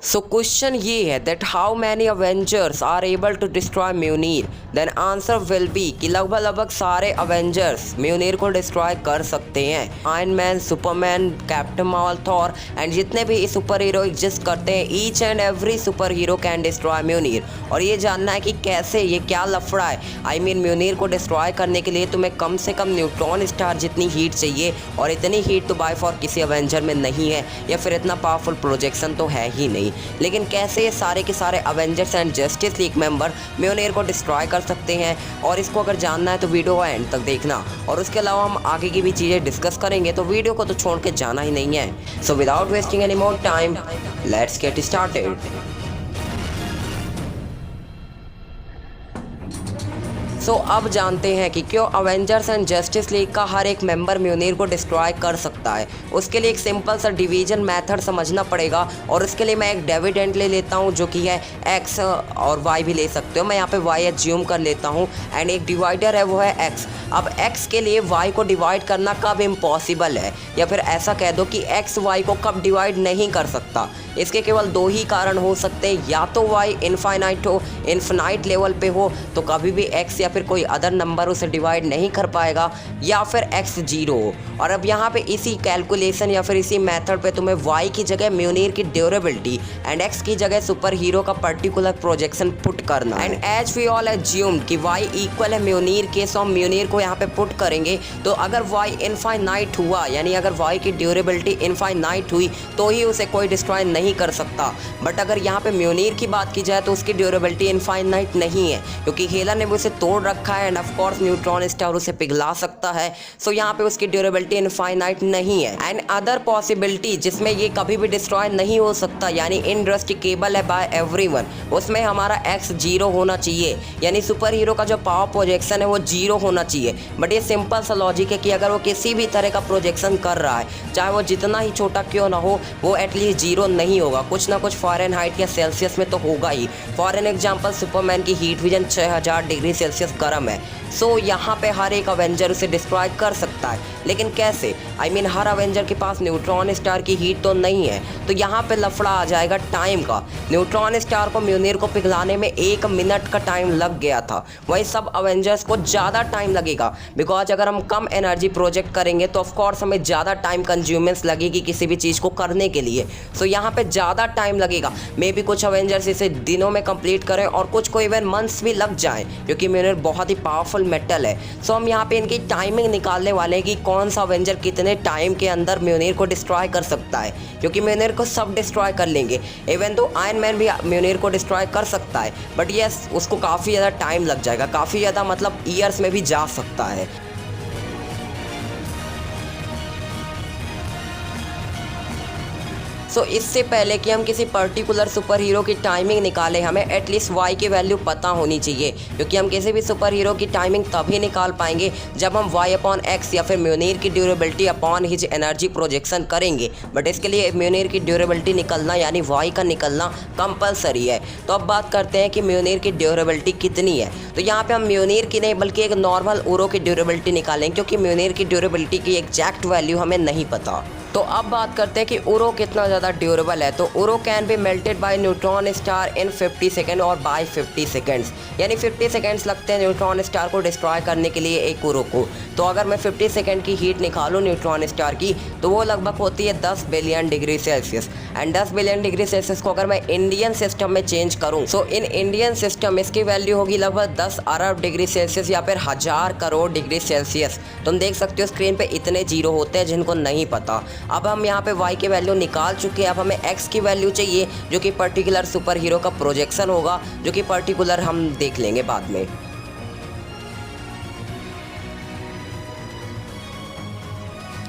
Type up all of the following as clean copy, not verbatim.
सो question ये है that how many Avengers are able to destroy म्यूनिर। देन आंसर विल बी कि लगभग लगभग सारे अवेंजर्स म्यूनिर को डिस्ट्रॉय कर सकते हैं। Iron Man, Superman, Captain Marvel, Thor and जितने भी सुपर हीरो एग्जिस्ट करते हैं, each and every super hero can destroy म्यूनिर। और ये जानना है कि कैसे, ये क्या लफड़ा है। आई मीन म्यूनिर को डिस्ट्रॉय करने के लिए तुम्हें कम से कम न्यूट्रॉन स्टार जितनी हीट चाहिए, और इतनी हीट तो बाय फॉर किसी अवेंजर में नहीं है, या फिर इतना पावरफुल प्रोजेक्शन तो है ही नहीं। लेकिन कैसे ये सारे के सारे Avengers and Justice League member म्यूनिर को डिस्ट्रॉय कर सकते हैं, और इसको अगर जानना है तो वीडियो को एंड तक देखना। और उसके अलावा हम आगे की भी चीज़ें डिस्कस करेंगे, तो वीडियो को तो छोड़ के जाना ही नहीं है। So without wasting any more time, let's get started. So अब जानते हैं कि क्यों अवेंजर्स एंड जस्टिस लीग का हर एक मेंबर म्यूनिर को डिस्ट्रॉय कर सकता है। उसके लिए एक सिंपल सा डिवीजन मेथड समझना पड़ेगा, और उसके लिए मैं एक डिविडेंड ले लेता हूं जो कि है एक्स, और वाई भी ले सकते हो। मैं यहाँ पे वाई एज्यूम कर लेता हूं, एंड एक डिवाइडर है वो है एक्स। अब एक्स के लिए वाई को डिवाइड करना कब इम्पॉसिबल है, या फिर ऐसा कह दो कि एक्स वाई को कब डिवाइड नहीं कर सकता। इसके केवल दो ही कारण हो सकते हैं, या तो वाई इनफाइनाइट हो, इन्फिनाइट लेवल पे हो, तो कभी भी एक्स या फिर कोई अदर नंबर उसे डिवाइड नहीं कर पाएगा, या फिर एक्स जीरो हो। और अब यहाँ पे इसी कैलकुलेशन या फिर इसी मेथड पे तुम्हें वाई की जगह म्यूनिर की ड्यूरेबिलिटी एंड एक्स की जगह सुपर हीरो का पर्टिकुलर प्रोजेक्शन पुट करना। And as we all assumed कि वाई इक्वल है म्यूनिर के, सो हम म्यूनिर को यहाँ पे पुट करेंगे। तो अगर वाई इनफाइनाइट हुआ, यानी अगर वाई की ड्यूरेबिलिटी इनफाइनाइट हुई, तो ही उसे कोई डिस्ट्रॉय नहीं कर सकता। बट अगर यहाँ पे म्यूनिर की बात की जाए तो उसकी ड्यूरेबिलिटी इनफाइनाइट नहीं है, क्योंकि हेला ने उसे तोड़ रखा है, end of course neutron star उसे पिघला सकता है। सो यहाँ पे उसकी ड्यूरेबिलिटी इनफाइनाइट नहीं है। एंड अदर पॉसिबिलिटी जिसमें ये कभी भी डिस्ट्रॉय नहीं हो सकता, यानी इनडेस्ट्रक्टिबल है बाय एवरीवन, उसमें हमारा एक्स जीरो होना चाहिए, यानी सुपर हीरो का जो पावर प्रोजेक्शन है वो जीरो होना चाहिए। बट ये सिंपल सा लॉजिक है कि अगर वो किसी भी तरह का प्रोजेक्शन कर रहा है, चाहे वो जितना ही छोटा क्यों ना हो, वो एटलीस्ट जीरो नहीं होगा। कुछ ना कुछ फ़ारेनहाइट या सेल्सियस में तो होगा ही। फॉर एन एग्जाम्पल, सुपरमैन की हीट विजन 6000 डिग्री सेल्सियस गर्म है। सो यहाँ पे हर एक अवेंजर उसे डिस्ट्रॉय कर सकता है, लेकिन कैसे? आई मीन हर अवेंजर के पास न्यूट्रॉन स्टार की हीट तो नहीं है। तो यहाँ पे लफड़ा आ जाएगा टाइम का। न्यूट्रॉन स्टार को म्यूनिर को पिघलाने में 1 मिनट का टाइम लग गया था, वही सब अवेंजर्स को ज़्यादा टाइम लगेगा, बिकॉज अगर हम कम एनर्जी प्रोजेक्ट करेंगे तो ऑफकोर्स हमें ज़्यादा टाइम कंज्यूमेंस लगेगी किसी भी चीज़ को करने के लिए। सो यहाँ पे ज़्यादा टाइम लगेगा। मे बी कुछ अवेंजर्स इसे दिनों में कंप्लीट करें, और कुछ को इवन मंथ्स भी लग जाएं, क्योंकि म्यूनिर बहुत ही पावरफुल मेटल है। सो हम यहाँ पे इनकी टाइमिंग निकालने वाले हैं कि कौन सा अवेंजर कितने टाइम के अंदर म्यूनिर को डिस्ट्रॉय कर सकता है, क्योंकि म्यूनिर को सब डिस्ट्रॉय कर लेंगे। इवन तो आयरन मैन भी म्यूनिर को डिस्ट्रॉय कर सकता है, बट यस उसको काफ़ी ज़्यादा टाइम लग जाएगा, काफ़ी ज़्यादा मतलब ईयर्स में भी जा सकता है। सो इससे पहले कि हम किसी पर्टिकुलर सुपर हीरो की टाइमिंग निकालें, हमें एटलीस्ट वाई की वैल्यू पता होनी चाहिए, क्योंकि हम किसी भी सुपर हीरो की टाइमिंग तभी निकाल पाएंगे जब हम वाई अपॉन एक्स या फिर म्यूनिर की durability upon his energy projection करेंगे। बट इसके लिए म्यूनिर की ड्यूरेबिलिटी निकलना, यानी वाई का निकलना कंपलसरी है। तो अब बात करते हैं कि म्यूनिर की ड्यूरेबिलिटी कितनी है। तो यहाँ पे हम म्यूनिर की नहीं बल्कि एक नॉर्मल उरो की ड्यूरेबिलिटी निकालेंगे, क्योंकि म्यूनिर की ड्यूरेबिलिटी की एग्जैक्ट वैल्यू हमें नहीं पता। तो अब बात करते हैं कि उरो कितना ज़्यादा ड्यूरेबल है। तो Uru can be melted by neutron star in 50 second और बाय 50 सेकेंड्स, यानी 50 सेकेंड्स लगते हैं न्यूट्रॉन स्टार को डिस्ट्रॉय करने के लिए एक उरो को। तो अगर मैं 50 सेकेंड की हीट निकालूँ न्यूट्रॉन स्टार की, तो वो लगभग होती है 10 billion degree Celsius. And 10 billion degree Celsius को अगर मैं इंडियन सिस्टम में चेंज करूँ, सो इन इंडियन सिस्टम इसकी वैल्यू होगी लगभग 10 अरब डिग्री सेल्सियस या फिर 1000 करोड़ डिग्री सेल्सियस। तुम देख सकते हो स्क्रीन पे इतने जीरो होते हैं जिनको नहीं पता। अब हम यहाँ पे y की वैल्यू निकाल चुके हैं। अब हमें x की वैल्यू चाहिए, जो कि पर्टिकुलर सुपर हीरो का प्रोजेक्शन होगा, जो कि पर्टिकुलर हम देख लेंगे बाद में।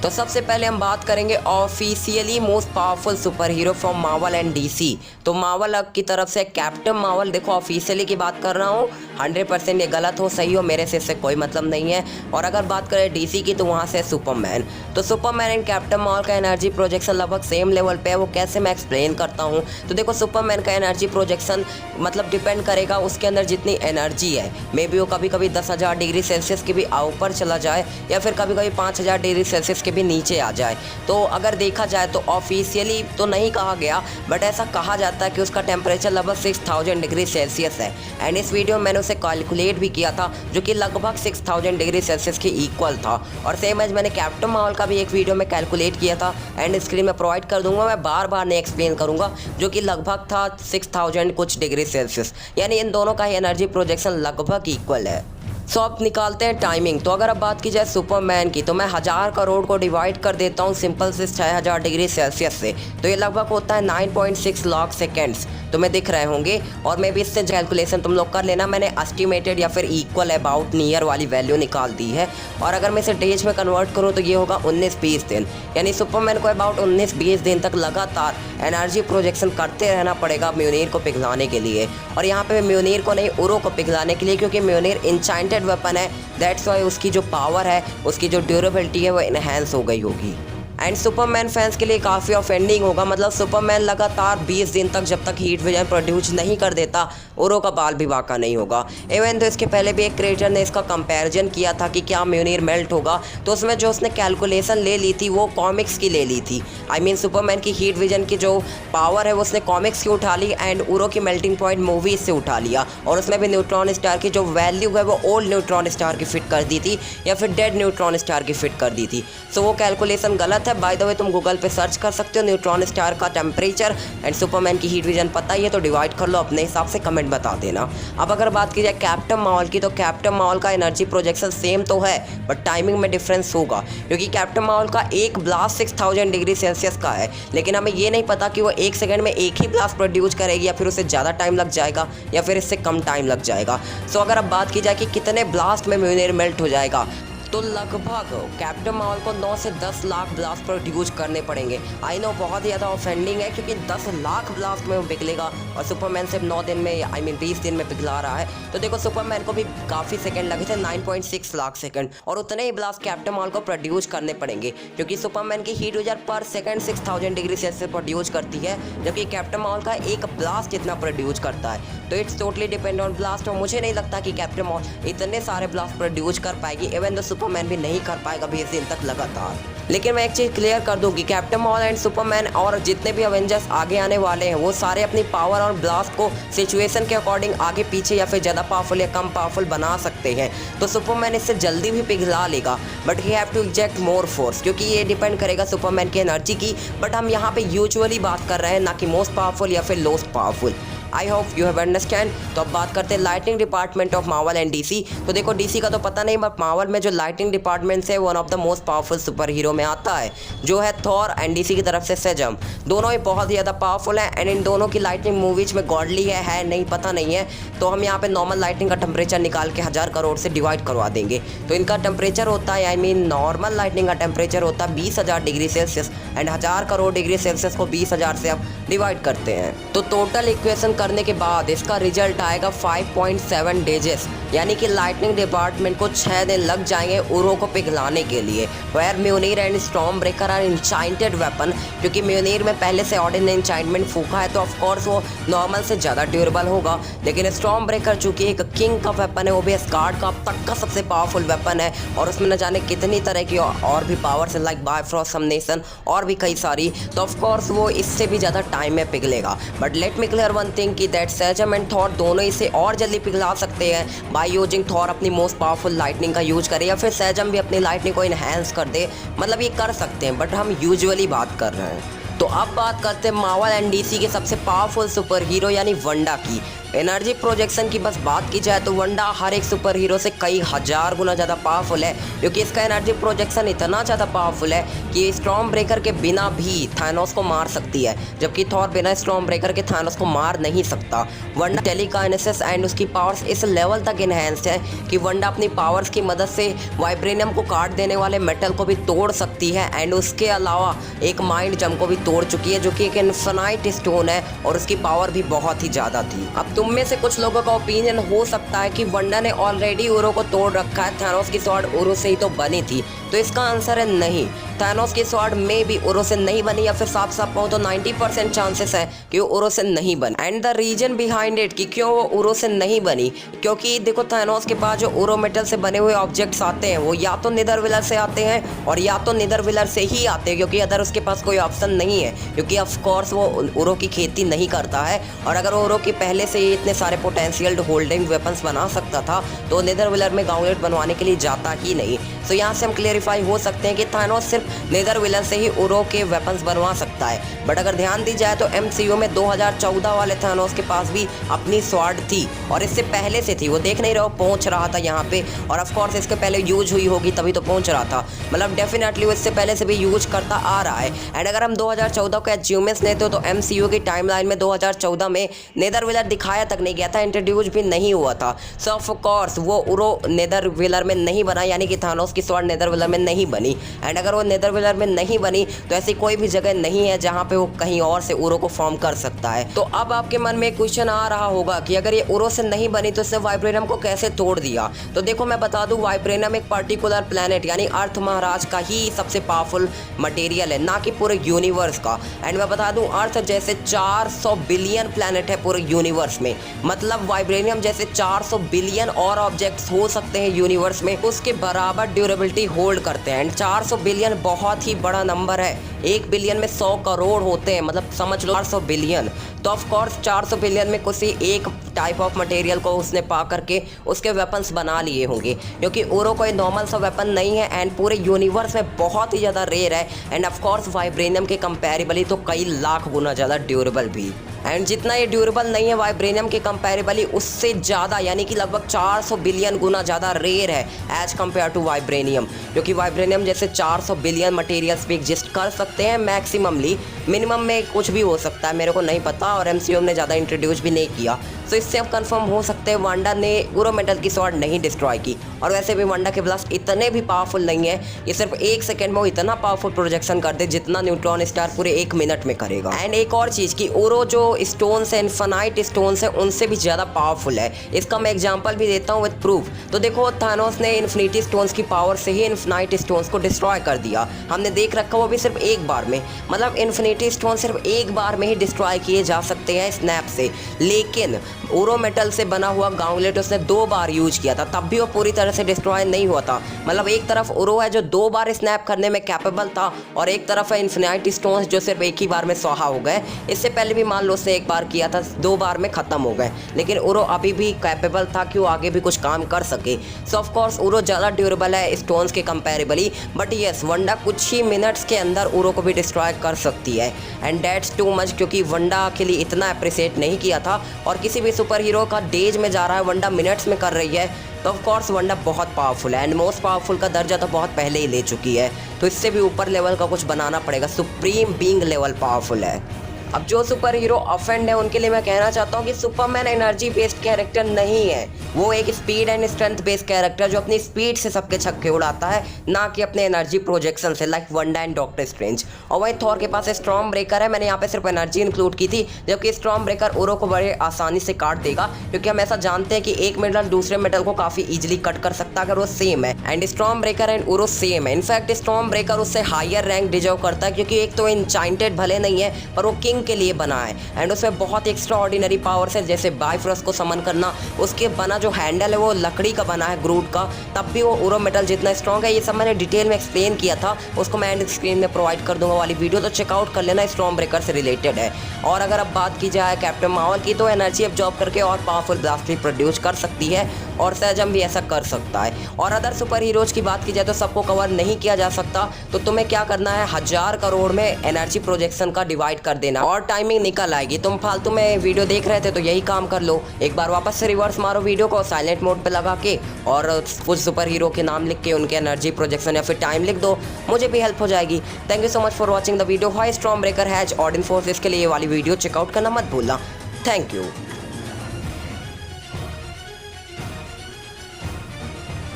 तो सबसे पहले हम बात करेंगे officially most powerful super hero from Marvel and DC. तो मार्वल की तरफ से कैप्टन मार्वल, देखो ऑफिशियली की बात कर रहा हूँ, 100% ये गलत हो सही हो मेरे से इससे कोई मतलब नहीं है। और अगर बात करें डीसी की तो वहाँ से सुपरमैन। तो सुपरमैन एंड कैप्टन मार्वल का एनर्जी प्रोजेक्शन लगभग सेम लेवल पे है। वो कैसे मैं एक्सप्लेन करता हूँ। तो देखो सुपरमैन का एनर्जी प्रोजेक्शन मतलब डिपेंड करेगा उसके अंदर जितनी एनर्जी है। मे बी वो कभी कभी 10,000 डिग्री सेल्सियस के भी ऊपर चला जाए, या फिर कभी कभी 5,000 डिग्री सेल्सियस के भी नीचे आ जाए। तो अगर देखा जाए तो ऑफिशियली तो नहीं कहा गया, बट ऐसा कहा जाता है कि उसका टेम्परेचर लगभग 6000 डिग्री सेल्सियस है। एंड इस वीडियो में मैंने उसे कैलकुलेट भी किया था, जो कि लगभग 6000 डिग्री सेल्सियस के इक्वल था। और सेम एज मैंने कैप्टन मार्वल का भी एक वीडियो में कैलकुलेट किया था, एंड स्क्रीन में प्रोवाइड कर दूंगा, मैं बार बार नहीं एक्सप्लेन करूंगा, जो कि लगभग था 6000 कुछ डिग्री सेल्सियस। यानी इन दोनों का ही एनर्जी प्रोजेक्शन लगभग इक्वल है। सो अब निकालते हैं टाइमिंग। तो अगर अब बात की जाए सुपरमैन की, तो मैं 1000 करोड़ को डिवाइड कर देता हूँ सिंपल से 6000 डिग्री सेल्सियस से, तो ये लगभग होता है 9.6 लाख सेकेंड्स। तुम्हें दिख रहे होंगे, और मैं भी इससे कैलकुलेशन तुम लोग कर लेना। मैंने एस्टिमेटेड या फिर इक्वल अबाउट नियर वाली वैल्यू निकाल दी है। और अगर मैं इसे डेज में कन्वर्ट करूँ तो ये होगा 19-20 दिन। यानी सुपरमैन को अबाउट 19-20 दिन तक लगातार एनर्जी प्रोजेक्शन करते रहना पड़ेगा म्योनिर को पिघलाने के लिए। और यहाँ पे म्योनिर को नहीं, उरो को पिघलाने के लिए, क्योंकि म्योनिर इंचाइंटेड वेपन है। दैट्स वाई उसकी जो पावर है, उसकी जो ड्यूरेबिलिटी है, वो इनहेंस हो गई होगी। एंड सुपरमैन फैंस के लिए काफ़ी ऑफेंडिंग होगा। मतलब सुपरमैन लगातार 20 दिन तक जब तक हीट विजन प्रोड्यूस नहीं कर देता, उरो का बाल भी बाका नहीं होगा। इवन तो इसके पहले भी एक क्रिएटर ने इसका कंपैरिजन किया था कि क्या म्योनिर मेल्ट होगा, तो उसमें जो उसने कैलकुलेशन ले ली थी वो कॉमिक्स की ले ली थी। आई मीन सुपरमैन की हीट विजन की जो पावर है वो उसने कॉमिक्स की उठा ली, एंड उरो की मेल्टिंग पॉइंट मूवीज से उठा लिया। और उसमें भी न्यूट्रॉन स्टार की जो वैल्यू है वो ओल्ड न्यूट्रॉन स्टार की फिट कर दी थी, या फिर डेड न्यूट्रॉन स्टार की फिट कर दी थी। सो वो कैलकुलेशन गलत है। बाय द वे तुम गूगल पे सर्च कर सकते हो न्यूट्रॉन स्टार का टेम्परेचर, एंड सुपरमैन की हीट विजन पता ही है तो डिवाइड कर लो, अपने हिसाब से कमेंट बता देना। अब अगर बात की जाए कैप्टन मार्वल की, तो कैप्टन मार्वल का एनर्जी प्रोजेक्शन सेम तो है, बट टाइमिंग में डिफरेंस होगा। क्योंकि कैप्टन मार्वल का एक ब्लास्ट 6000 डिग्री सेल्सियस का है, लेकिन हमें ये नहीं पता कि वो 1 सेकंड में एक ही ब्लास्ट प्रोड्यूस करेगी, या फिर उससे ज़्यादा टाइम लग जाएगा, या फिर इससे कम टाइम लग जाएगा। सो अगर अब बात की जाए कि कितने ब्लास्ट में म्योनिर मेल्ट हो जाएगा, तो लगभग कैप्टन मार्वल को 9 से 10 लाख ब्लास्ट प्रोड्यूस करने पड़ेंगे। आई नो बहुत ही ज़्यादा ऑफेंडिंग है, क्योंकि 10 लाख ब्लास्ट में वो पिघलेगा, और सुपरमैन सिर्फ 9 दिन में, आई मीन 20 दिन में पिघला रहा है। तो देखो सुपरमैन को भी काफ़ी सेकंड लगे थे, 9.6 लाख सेकंड, और उतने ही ब्लास्ट कैप्टन मार्वल को प्रोड्यूस करने पड़ेंगे, क्योंकि सुपरमैन की हीट विजन पर सेकंड 6000 डिग्री सेल्सियस प्रोड्यूस करती है, जबकि कैप्टन मार्वल का एक ब्लास्ट इतना प्रोड्यूस करता है। तो it's totally depend on blast, और मुझे नहीं लगता कि कैप्टन मार्वल इतने सारे ब्लास्ट प्रोड्यूस कर पाएगी। इवन तो सुपरमैन भी नहीं कर पाएगा 20 दिन तक लगातार। लेकिन मैं एक चीज़ क्लियर कर दूं कि कैप्टन मार्वल एंड सुपरमैन और जितने भी अवेंजर्स आगे आने वाले हैं, वो सारे अपनी पावर और ब्लास्ट को सिचुएशन के अकॉर्डिंग आगे पीछे या फिर ज़्यादा पावरफुल या कम पावरफुल बना सकते हैं। तो सुपरमैन इससे जल्दी भी पिघला लेगा, but he have to inject more force, क्योंकि ये डिपेंड करेगा सुपरमैन की एनर्जी की। बट हम यहाँ पे यूजुअली बात कर रहे हैं, ना कि मोस्ट पावरफुल या फिर lost powerful. I hope you have understand. तो अब बात करते हैं lighting department of Marvel and DC. तो देखो डीसी का तो पता नहीं, बट मार्वल में जो लाइटिंग डिपार्टमेंट है one of the most powerful super hero में आता है, जो है थॉर, एंड डीसी की तरफ से सेजम। दोनों ही बहुत ही ज़्यादा पावरफुल है, एंड इन दोनों की लाइटिंग मूवीज में गॉडली है नहीं पता नहीं है। तो हम यहाँ पे नॉर्मल लाइटिंग का टेम्परेचर निकाल के 1000 करोड़ से डिवाइड करवा देंगे। तो इनका टेम्परेचर होता है, आई मीन नॉर्मल लाइटिंग का टेम्परेचर होता है 20,000 degree Celsius, and 1000 crore degree Celsius को 20,000 से अब डिवाइड करते हैं। तो टोटल इक्वेशन करने के बाद इसका रिजल्ट आएगा 5.7 डेजेस, यानी कि लाइटनिंग डिपार्टमेंट को 6 दिन लग जाएंगे उरो को पिघलाने के लिए। वेयर म्योनिर and Stormbreaker are enchanted weapon, क्योंकि म्योनिर में पहले से ऑर्डिनरी इंचाइंटमेंट फूका है, तो ऑफकोर्स वो नॉर्मल से ज़्यादा ड्यूरेबल होगा। लेकिन स्टॉर्म ब्रेकर चूँकि एक किंग का वेपन है, वो भी एस्गार्ड का अब तक का सबसे पावरफुल वेपन है, और उसमें न जाने कितनी तरह की और भी पावर्स है, लाइक बायफ्रॉस्ट, समनेशन और भी कई सारी। तो ऑफकोर्स वो इससे भी ज़्यादा टाइम में पिघलेगा। But let me clear one thing कि दैट सेजम एंड थॉर दोनों इसे और जल्दी पिघला सकते हैं बाय यूजिंग थॉर अपनी मोस्ट पावरफुल लाइटनिंग का यूज करे, या फिर सेजम भी अपनी लाइटनिंग को इनहेंस कर दे। मतलब ये कर सकते हैं, बट हम यूजुअली बात कर रहे हैं। तो अब बात करते हैं मार्वल एंड डीसी के सबसे पावरफुल सुपर हीरो यानी वंडा की। एनर्जी प्रोजेक्शन की बस बात की जाए तो वंडा हर एक सुपर हीरो से कई हजार गुना ज़्यादा पावरफुल है, क्योंकि इसका एनर्जी प्रोजेक्शन इतना ज़्यादा पावरफुल है कि स्टॉर्म ब्रेकर के बिना भी थानोस को मार सकती है, जबकि थॉर बिना स्टॉर्म ब्रेकर के थानोस को मार नहीं सकता। वंडा टेलीकाइनेसिस एंड उसकी पावर्स इस लेवल तक इनहेंस्ड है कि वंडा अपनी पावर्स की मदद से वाइब्रेनियम को काट देने वाले मेटल को भी तोड़ सकती है, एंड उसके अलावा एक माइंड जम को भी तोड़ चुकी है, जो कि एक इन्फिनाइट स्टोन है और उसकी पावर भी बहुत ही ज़्यादा थी। अब तुम में से कुछ लोगों का ओपिनियन हो सकता है कि वंडा ने ऑलरेडी उरो को तोड़ रखा है, थैनोस की स्वॉर्ड उरो से ही तो बनी थी। तो इसका आंसर है नहीं, थैनोस की स्वॉर्ड में भी उरो से नहीं बनी, या फिर साफ साफ कहूँ तो 90% चांसेस है कि वो उरो से नहीं बनी। And the reason behind it कि क्यों वो उरो से नहीं बनी, क्योंकि देखो थैनोस के पास जो उरो मेटल से बने हुए ऑब्जेक्ट्स आते हैं वो या तो नेदरविलर से आते हैं और या तो नेदरविलर से ही आते हैं, क्योंकि अदर उसके पास कोई ऑप्शन नहीं है, क्योंकि ऑफ कोर्स वो उरो की खेती नहीं करता है। और अगर वो उरो की पहले से ही इतने सारे पोटेंशियल होल्डिंग वेपन्स बना सकता था तो नेदरविलर में गाउंटलेट बनवाने के लिए जाता ही नहीं। तो यहाँ से हम क्लियरिफाई हो सकते हैं कि थैनोस सिर्फ नेदरविलर से ही उरो के वेपन्स बनवा सकता है। बट अगर ध्यान दी जाए तो MCU में 2014 वाले थैनोस के पास भी अपनी स्वॉर्ड थी और इससे पहले से थी, वो देख नहीं रहो पहुंच रहा था यहाँ पे, और ऑफ कोर्स इसके पहले यूज हुई होगी तभी तो पहुंच रहा था, मतलब डेफिनेटली वो इससे पहले से भी यूज करता आ रहा है। एंड अगर हम 2014 के अचीवमेंट्स लेते हो तो MCU की टाइमलाइन में 2014 में नेदरविलर दिखाया तक नहीं गया था, इंट्रोड्यूस भी नहीं हुआ था। सो ऑफ कोर्स वो उरो नेदरविलर में नहीं बना, यानी कि थैनोस की स्वॉर्ड नेदरविलर में नहीं बनी। एंड अगर वो नेदरविलर में नहीं बनी तो ऐसी कोई भी जगह नहीं है जहाँ पे वो कहीं और से उरो को फॉर्म कर सकता है। तो अब आपके मन में क्वेश्चन आ रहा होगा कि अगर ये उरो से नहीं बनी तो इसने वाइब्रेनियम को कैसे तोड़ दिया। तो देखो मैं बता दूं, वाइब्रेनियम एक पर्टिकुलर प्लेनेट यानी अर्थ महाराज का ही सबसे पावरफुल मटेरियल है, ना कि पूरे यूनिवर्स का। एंड मैं बता दूं, अर्थ जैसे 400 बिलियन प्लेनेट है पूरे यूनिवर्स में, मतलब वाइब्रेनियम जैसे 400 बिलियन और ऑब्जेक्ट्स हो सकते हैं यूनिवर्स में, उसके बराबर ड्यूरेबिलिटी होल्ड करते हैं। एंड 400 बिलियन बहुत ही बड़ा नंबर है, 1 बिलियन में 100 करोड़ होते हैं, मतलब समझ लो 400 बिलियन। तो ऑफ कोर्स 400 बिलियन में किसी एक टाइप ऑफ मटेरियल को उसने पा करके उसके वेपन्स बना लिए होंगे, क्योंकि उरो कोई नॉर्मल सा वेपन नहीं है एंड पूरे यूनिवर्स में बहुत ही ज़्यादा रेयर है। एंड ऑफ कोर्स वाइब्रेनियम के कंपैरेबली तो कई लाख गुना ज़्यादा ड्यूरेबल भी। एंड जितना ये ड्यूरेबल नहीं है वाइब्रेनियम के कंपैरेबली, उससे ज़्यादा यानी कि लगभग 400 बिलियन गुना ज़्यादा रेयर है एज कम्पेयर टू वाइब्रेनियम, क्योंकि वाइब्रेनियम जैसे 400 बिलियन मटेरियल्स भी एग्जिस्ट कर सकते हैं मैक्सिममली, मिनिमम में कुछ भी हो सकता है, मेरे को नहीं पता और MCU ने ज़्यादा इंट्रोड्यूस भी नहीं किया। तो इससे अब कंफर्म हो सकते हैं वांडा ने उरो मेटल की स्वॉर्ड नहीं डिस्ट्रॉय की। और वैसे भी वांडा के ब्लास्ट इतने भी पावरफुल नहीं है, ये सिर्फ 1 सेकंड में वो इतना पावरफुल प्रोजेक्शन कर दे जितना न्यूट्रॉन स्टार पूरे 1 मिनट में करेगा। एंड एक और चीज़ कि उरो जो स्टोन्स है, इन्फिनाइट स्टोन्स है, उनसे भी ज़्यादा पावरफुल है। इसका मैं एग्जाम्पल भी देता हूँ विद प्रूफ। तो देखो थैनोस ने इन्फिनिटी स्टोन्स की पावर से ही इन्फिनाइट स्टोन्स को डिस्ट्रॉय कर दिया, हमने देख रखा, वो भी सिर्फ एक बार में, मतलब इन्फिनिटी स्टोन सिर्फ एक बार में ही डिस्ट्रॉय किए जा सकते हैं स्नैप से। लेकिन उरो मेटल से बना हुआ गाउंटलेट उसने 2 बार यूज किया था, तब भी वो पूरी तरह से डिस्ट्रॉय नहीं हुआ था। मतलब एक तरफ उरो है जो 2 बार स्नैप करने में कैपेबल था, और एक तरफ है इन्फिनाइट स्टोन्स जो सिर्फ एक ही बार में स्वाहा हो गए। इससे पहले भी मान लो उसने 1 बार किया था, 2 बार में ख़त्म हो गए, लेकिन उरो अभी भी कैपेबल था कि वो आगे भी कुछ काम कर सके। सो ऑफ कोर्स उरो ज़्यादा ड्यूरेबल है स्टोन्स के कंपेरेबली, बट येस वंडा कुछ ही मिनट्स के अंदर उरो को भी डिस्ट्रॉय कर सकती है। एंड दैट्स टू मच, क्योंकि वंडा के लिए इतना अप्रिशिएट नहीं किया था, और किसी भी सुपर हीरो का डेज में जा रहा है, वंडा मिनट्स में कर रही है, तो ऑफ कोर्स वंडा बहुत पावरफुल है एंड मोस्ट पावरफुल का दर्जा तो बहुत पहले ही ले चुकी है। तो इससे भी ऊपर लेवल का कुछ बनाना पड़ेगा, सुप्रीम बीइंग लेवल पावरफुल है। अब जो सुपर हीरो ऑफेंड है उनके लिए मैं कहना चाहता हूँ कि सुपरमैन एनर्जी बेस्ड कैरेक्टर नहीं है, वो एक speed and strength based character जो अपनी स्पीड से सबके छक्के उड़ाता है, ना कि अपने एनर्जी प्रोजेक्शन से, लाइक वंडा एंड डॉक्टर स्ट्रेंज। और वहीं थॉर के पास स्टॉर्म ब्रेकर है, मैंने यहाँ पे सिर्फ एनर्जी इंक्लूड की थी, जबकि स्टॉर्म ब्रेकर उरो को बड़े आसानी से काट देगा, क्योंकि हम ऐसा जानते हैं कि एक मेटल दूसरे मेटल को काफ़ी ईजिली कट कर सकता है अगर वो सेम है। And Stormbreaker and Uru same है, इनफैक्ट स्टॉर्म ब्रेकर उससे हायर रैंक डिजर्व करता है, क्योंकि एक तो एन्चांटेड भले नहीं है पर वो किंग के लिए बना है, एंड उसमें बहुत एक्स्ट्रा ऑर्डिनरी पावर्स है, जैसे बाइफ्रॉस्ट को समन करना, उसके बना जो हैंडल है वो लकड़ी का बना है ग्रूट का, तब भी वो उरो मेटल जितना स्ट्रॉन्ग है। ये सब मैंने डिटेल में एक्सप्लेन किया था, उसको मैं एंड स्क्रीन में प्रोवाइड कर दूंगा वाली वीडियो, तो चेकआउट कर लेना, स्टॉर्म ब्रेकर से रिलेटेड है। और अगर अब बात की जाए कैप्टन मार्वल की, तो एनर्जी एब्जॉर्ब करके और पावरफुल ब्लास्ट भी प्रोड्यूस कर सकती है, और सहजम भी ऐसा कर सकता है। और अदर सुपर हीरोज की बात की जाए तो सबको कवर नहीं किया जा सकता, तो तुम्हें क्या करना है, 1000 करोड़ में एनर्जी प्रोजेक्शन का डिवाइड कर देना और टाइमिंग निकल आएगी। तुम फालतू में वीडियो देख रहे थे तो यही काम कर लो, एक बार वापस से रिवर्स मारो वीडियो को साइलेंट मोड पे लगा के, और कुछ सुपर हीरो के नाम लिख के उनके एनर्जी प्रोजेक्शन या फिर टाइम लिख दो, मुझे भी हेल्प हो जाएगी। Thank you so much for watching the video. Why Stormbreaker has Odin force, इसके लिए ये वाली वीडियो चेकआउट करना मत भूलना। Thank you.